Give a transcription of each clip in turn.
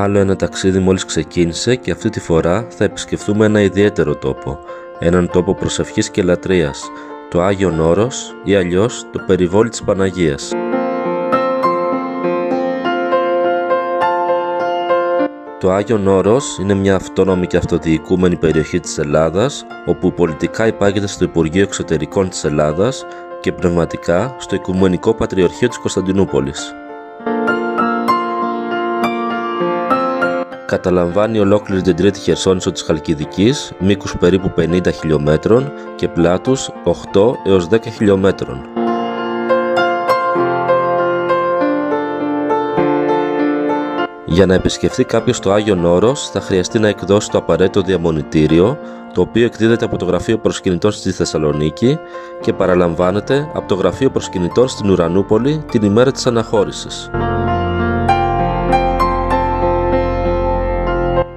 Άλλο ένα ταξίδι μόλις ξεκίνησε και αυτή τη φορά θα επισκεφθούμε ένα ιδιαίτερο τόπο, έναν τόπο προσευχής και λατρείας, το Άγιον Όρος ή αλλιώς το περιβόλι της Παναγίας. Το Άγιον Όρος είναι μια αυτόνομη και αυτοδιοικούμενη περιοχή της Ελλάδας, όπου πολιτικά υπάγεται στο Υπουργείο Εξωτερικών της Ελλάδας και πνευματικά στο Οικουμενικό Πατριαρχείο της Κωνσταντινούπολης. Καταλαμβάνει ολόκληρη την τρίτη χερσόνησο της Χαλκιδικής, μήκους περίπου 50 χιλιόμετρων και πλάτους 8 έως 10 χιλιόμετρων. Για να επισκεφτεί κάποιος το Άγιον Όρος θα χρειαστεί να εκδώσει το απαραίτητο διαμονητήριο, το οποίο εκδίδεται από το Γραφείο Προσκυνητών στη Θεσσαλονίκη και παραλαμβάνεται από το Γραφείο Προσκυνητών στην Ουρανούπολη την ημέρα της αναχώρησης.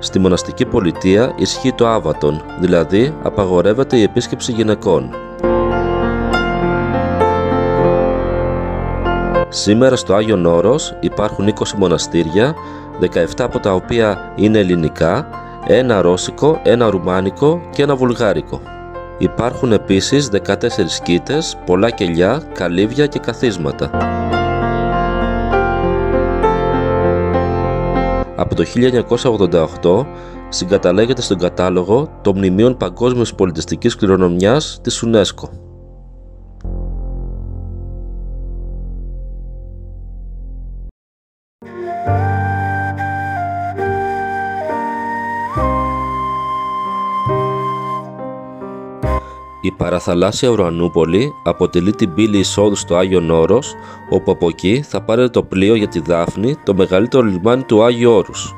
Στη μοναστική πολιτεία ισχύει το άβατον, δηλαδή απαγορεύεται η επίσκεψη γυναικών. Σήμερα στο Άγιον Όρος υπάρχουν 20 μοναστήρια, 17 από τα οποία είναι ελληνικά, ένα ρώσικο, ένα ρουμάνικο και ένα βουλγάρικο. Υπάρχουν επίσης 14 σκήτες, πολλά κελιά, καλύβια και καθίσματα. Από το 1988 συγκαταλέγεται στον κατάλογο των μνημείων παγκόσμιας πολιτιστικής κληρονομιάς της UNESCO. Η παραθαλάσσια Ουρανούπολη αποτελεί την πύλη εισόδου στο Άγιον Όρος, όπου από εκεί θα πάρετε το πλοίο για τη Δάφνη, το μεγαλύτερο λιμάνι του Άγιου Όρους.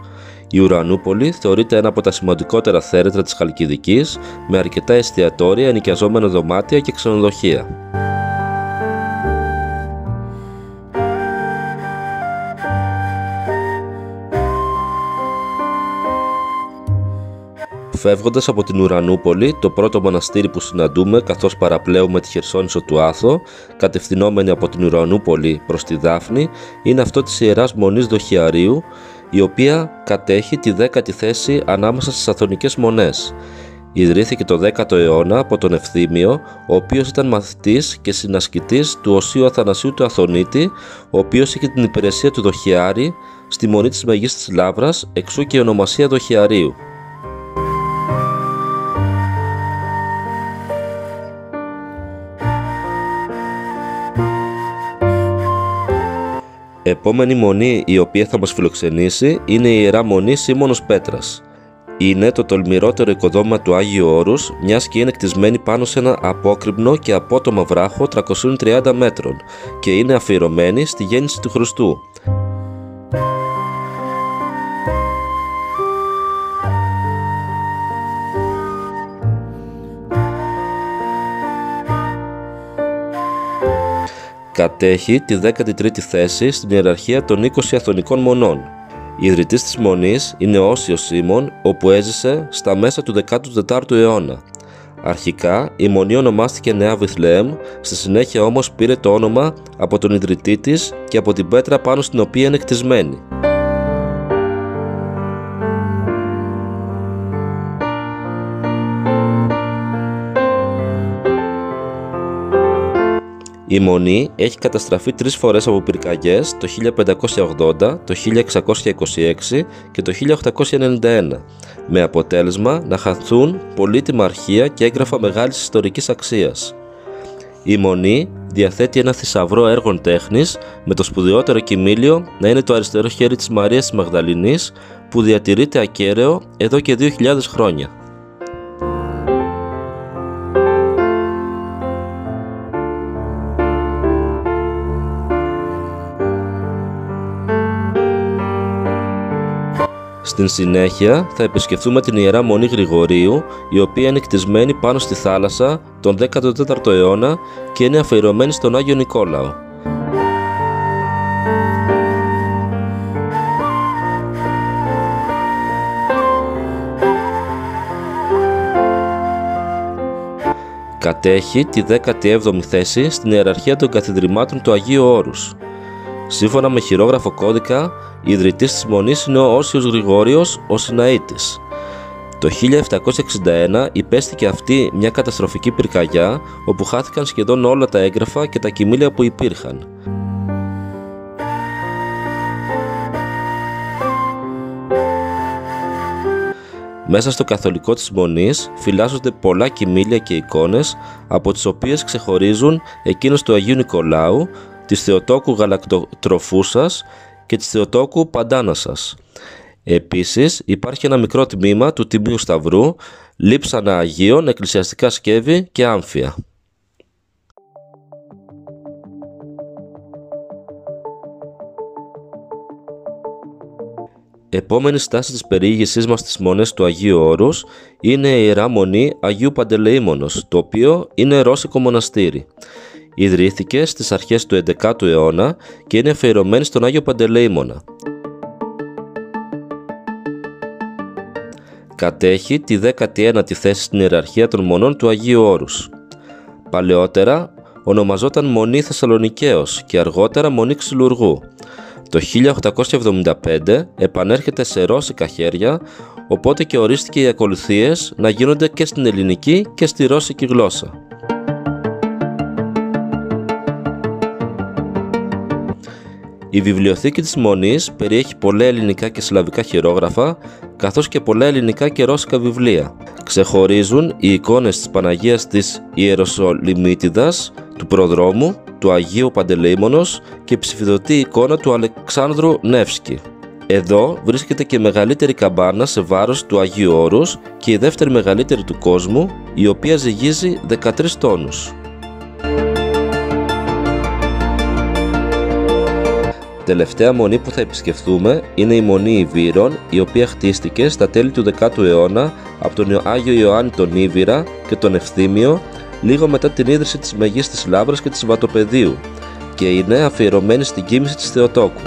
Η Ουρανούπολη θεωρείται ένα από τα σημαντικότερα θέρετρα της Χαλκιδικής, με αρκετά εστιατόρια, ενοικιαζόμενα δωμάτια και ξενοδοχεία. Φεύγοντας από την Ουρανούπολη, το πρώτο μοναστήρι που συναντούμε καθώς παραπλέουμε τη Χερσόνησο του Άθο, κατευθυνόμενοι από την Ουρανούπολη προς τη Δάφνη, είναι αυτό της Ιεράς Μονής Δοχιαρίου, η οποία κατέχει τη 10η θέση ανάμεσα στις Αθωνικές Μονές. Ιδρύθηκε το 10ο αιώνα από τον Ευθύμιο, ο οποίος ήταν μαθητής και συνασκητής του Οσίου Αθανασίου του Αθωνίτη, ο οποίος είχε την υπηρεσία του Δοχιάρη στη Μονή της Μεγίστης Λαύρας, εξού και η ονομασία Δοχιαρίου. Επόμενη μονή η οποία θα μας φιλοξενήσει είναι η Ιερά Μονή Σίμωνος Πέτρας. Είναι το τολμηρότερο οικοδόμημα του Άγιου Όρους, μιας και είναι κτισμένη πάνω σε ένα απόκρημνο και απότομα βράχο 330 μέτρων και είναι αφιερωμένη στη γέννηση του Χριστού. Κατέχει τη 13η θέση στην ιεραρχία των 20 Αθωνικών Μονών. Ιδρυτής της Μονής είναι ο Όσιος Σίμων, όπου έζησε στα μέσα του 14ου αιώνα. Αρχικά η Μονή ονομάστηκε Νέα Βιθλεέμ, στη συνέχεια όμως πήρε το όνομα από τον ιδρυτή της και από την πέτρα πάνω στην οποία είναι κτισμένη. Η Μονή έχει καταστραφεί 3 φορές από πυρκαγιές, το 1580, το 1626 και το 1891, με αποτέλεσμα να χαθούν πολύτιμα αρχεία και έγγραφα μεγάλης ιστορικής αξίας. Η Μονή διαθέτει ένα θησαυρό έργων τέχνης, με το σπουδαιότερο κοιμήλιο να είναι το αριστερό χέρι της Μαρίας της Μαγδαληνής, που διατηρείται ακέραιο εδώ και 2.000 χρόνια. Στην συνέχεια θα επισκεφθούμε την Ιερά Μονή Γρηγορίου, η οποία είναι κτισμένη πάνω στη θάλασσα τον 14ο αιώνα και είναι αφιερωμένη στον Άγιο Νικόλαο. Κατέχει τη 17η θέση στην ιεραρχία των καθιδρυμάτων του Αγίου Όρους. Σύμφωνα με χειρόγραφο κώδικα, ιδρυτής της Μονής είναι ο Όσιος Γρηγόριος ο Σιναήτης. Το 1761 υπέστηκε αυτή μια καταστροφική πυρκαγιά, όπου χάθηκαν σχεδόν όλα τα έγγραφα και τα κοιμήλια που υπήρχαν. Μέσα στο καθολικό της Μονής φυλάσσονται πολλά κοιμήλια και εικόνες, από τις οποίες ξεχωρίζουν εκείνος του Αγίου Νικολάου, της Θεοτόκου Γαλακτοτροφούσας και της Θεοτόκου Παντάνασας. Επίσης υπάρχει ένα μικρό τμήμα του Τιμίου Σταυρού, λείψανα Αγίων, εκκλησιαστικά σκεύη και άμφια. Επόμενη στάση της περιήγησής μας στις μονές του Αγίου Όρους είναι η Ιερά Μονή Αγίου Παντελεήμονος, το οποίο είναι ρώσικο μοναστήρι. Ιδρύθηκε στις αρχές του 11ου αιώνα και είναι αφιερωμένη στον Άγιο Παντελεήμονα. Κατέχει τη 19η θέση στην ιεραρχία των μονών του Αγίου Όρους. Παλαιότερα ονομαζόταν Μονή Θεσσαλονικαίος και αργότερα Μονή Ξυλουργού. Το 1875 επανέρχεται σε ρώσικα χέρια, οπότε και ορίστηκε οι ακολουθίες να γίνονται και στην ελληνική και στη ρώσικη γλώσσα. Η βιβλιοθήκη της Μονής περιέχει πολλά ελληνικά και σλαβικά χειρόγραφα, καθώς και πολλά ελληνικά και ρώσικα βιβλία. Ξεχωρίζουν οι εικόνες της Παναγίας της Ιεροσολυμίτιδας, του Προδρόμου, του Αγίου Παντελεήμονος και η ψηφιδωτή εικόνα του Αλεξάνδρου Νεύσκη. Εδώ βρίσκεται και η μεγαλύτερη καμπάνα σε βάρος του Αγίου Όρους και η δεύτερη μεγαλύτερη του κόσμου, η οποία ζυγίζει 13 τόνους. Τελευταία μονή που θα επισκεφθούμε είναι η Μονή Ιβύρων, η οποία χτίστηκε στα τέλη του 10ου αιώνα από τον Άγιο Ιωάννη τον Ήβυρα και τον Ευθύμιο, λίγο μετά την ίδρυση της Μεγίστης Λαύρας και της Βατοπεδίου, και είναι αφιερωμένη στην κοίμηση της Θεοτόκου.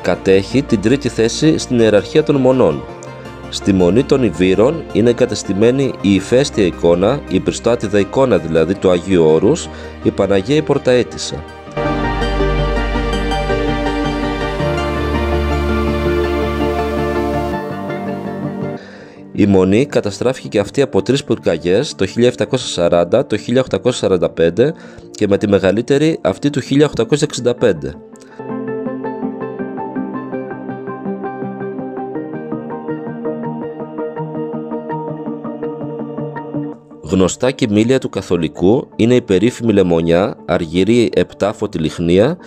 Κατέχει την τρίτη θέση στην ιεραρχία των μονών. Στη Μονή των Ιβύρων είναι εγκατεστημένη η ηφαίστεια εικόνα, η πριστάτιδα εικόνα δηλαδή του Αγίου Όρους, η Παναγία η Πορταέτισσα. Η Μονή καταστράφηκε και αυτή από 3 πυρκαγιές το 1740, το 1845 και με τη μεγαλύτερη αυτή του 1865. Γνωστά κοιμήλια του καθολικού είναι η περίφημη λεμονιά, αργυρή 7φωτη λιχνία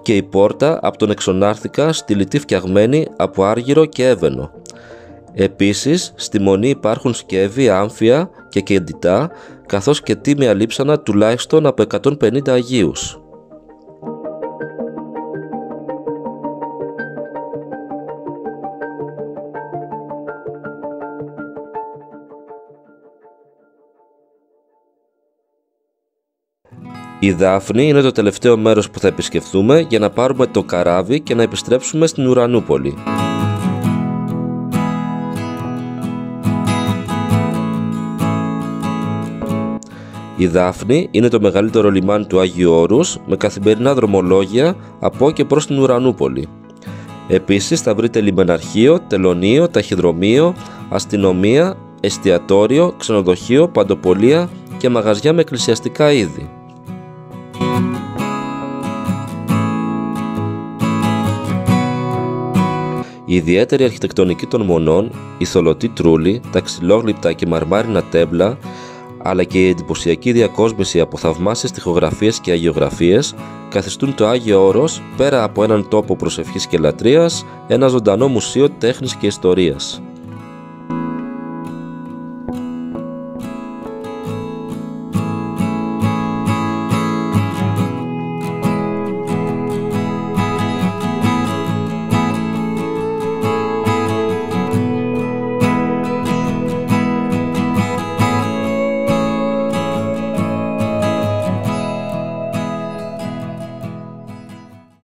και η πόρτα από τον Εξονάρθηκα, στυλιτή φτιαγμένη από άργυρο και έβαινο. Επίσης, στη Μονή υπάρχουν σκεύη, άμφια και κεντητά, καθώς και τίμια λείψανα τουλάχιστον από 150 Αγίους. Η Δάφνη είναι το τελευταίο μέρος που θα επισκεφθούμε για να πάρουμε το καράβι και να επιστρέψουμε στην Ουρανούπολη. Η Δάφνη είναι το μεγαλύτερο λιμάνι του Άγιου Όρους με καθημερινά δρομολόγια από και προς την Ουρανούπολη. Επίσης θα βρείτε λιμεναρχείο, τελωνείο, ταχυδρομείο, αστυνομία, εστιατόριο, ξενοδοχείο, παντοπολία και μαγαζιά με εκκλησιαστικά είδη. Η ιδιαίτερη αρχιτεκτονική των μονών, η θολωτή τρούλη, τα ξυλόγλυπτα και μαρμάρινα τέμπλα, αλλά και η εντυπωσιακή διακόσμηση από θαυμάσιες τοιχογραφίες και αγιογραφίες καθιστούν το Άγιο Όρος, πέρα από έναν τόπο προσευχής και λατρείας, ένα ζωντανό μουσείο τέχνης και ιστορίας.